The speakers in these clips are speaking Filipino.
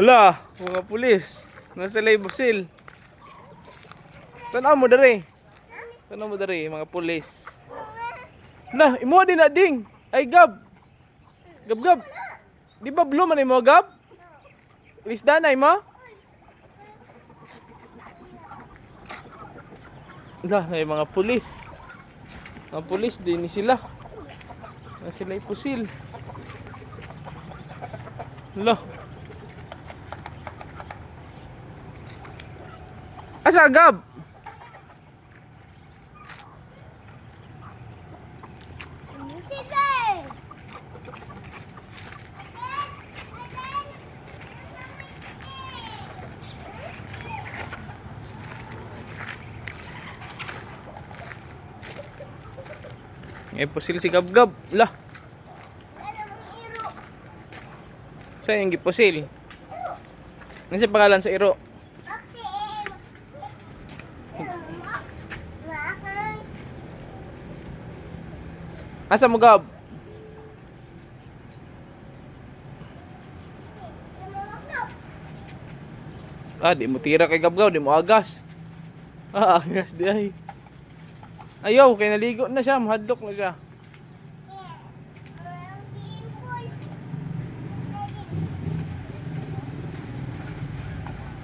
Hala, mga pulis. Nasa Laybusil. Tanaw mo dere. Tanaw mo dere, mga pulis. Nah, imo din na ding. Ay gab. Gab gab. Di ba blue man imo gab? Lisda na imo? Dah, may mga pulis. Mga pulis din sila. Na sila ipusil. Hala. Asa gab? May pusil si Gab-Gab. Lah. Saan yung gipusil? Ano sa pangalan sa iro? Asa mo Gab? Ah, di mo tira kay Gab-Gab, di mo agas. Ah, agas di ay. Ayaw, kaya naligo na siya, mahadlok na siya.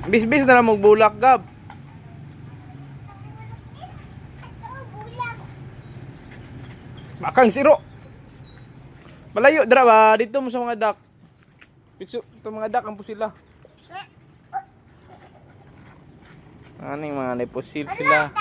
Bis-bis na lang magbulak Gab. Makang siro. Malayo dra ba dito mo sa mga dak. Pitso, ito mga dak ang pusila. Aning mga neposil sila.